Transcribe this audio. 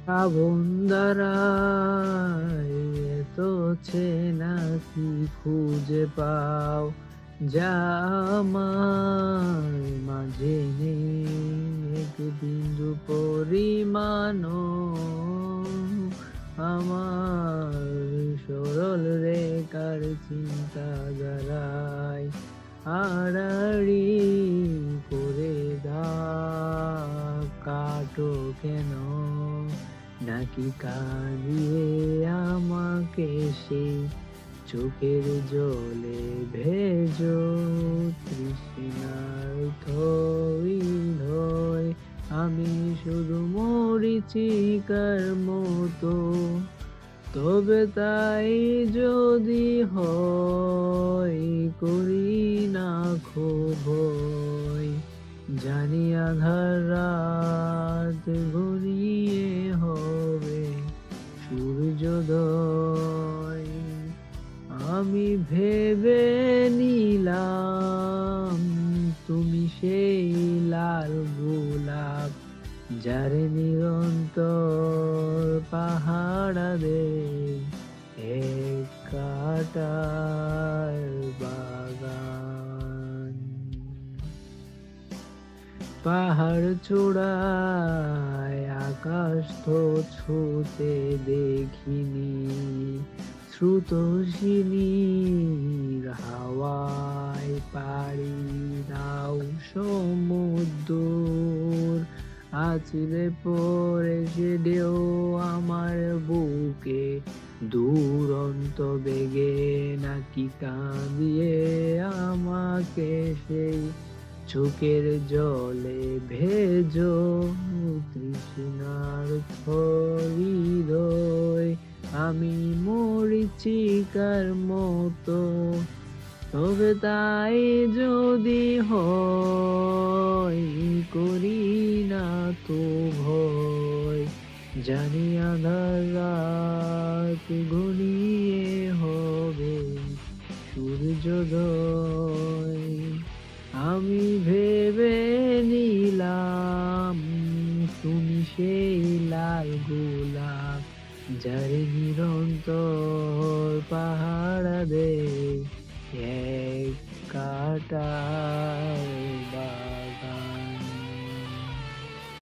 শ্রাবণ দ্বারায় এত চেনা কি খুঁজে পাও, যা আমার মাঝে নেই এক বিন্দু পরিমাণও। আমার সরল রেখার চিন্তা দ্বারায় আড়াআড়ি করে দাগ কাটো কেন, নাকি কাঁদিয়ে আমাকে সেই চোখের জলে ভেজো। তৃষ্ণার থই থই আমি শুধু মরীচিকার মতো, তবে তাই যদি হয় করি না খুব ভয়। জানি আঁধার রাত ঘনিয়ে হবে সূর্যোদয়। আমি ভেবে নিলাম তুমি সেই লাল গোলাপ, যার নিরন্তর পাহারা দেয় এক কাঁটার বাগান। পাহাড় চূড়ায় আকাশ তো ছুঁতে দেখিনি, স্রোতস্বিনীর হাওয়ায় পাড়ি দাও সমুদ্র। আছড়ে পড়ে সে ঢেউ আমার বুকে দুরন্ত বেগে, নাকি কাঁদিয়ে আমাকে সেই চোখের জলে ভেজো। তৃষ্ণার হৃদয় আমি মরীচিকার মতো, তবে তাই যদি হয় করি না তো ভয়। জানি আঁধার রাত ঘনিয়ে হবে সূর্যোদয়। আমি ভেবে নিলাম তুমি সেই লাল গোলাপ, যার নিরন্তর পাহারা দেয় এক কাঁটার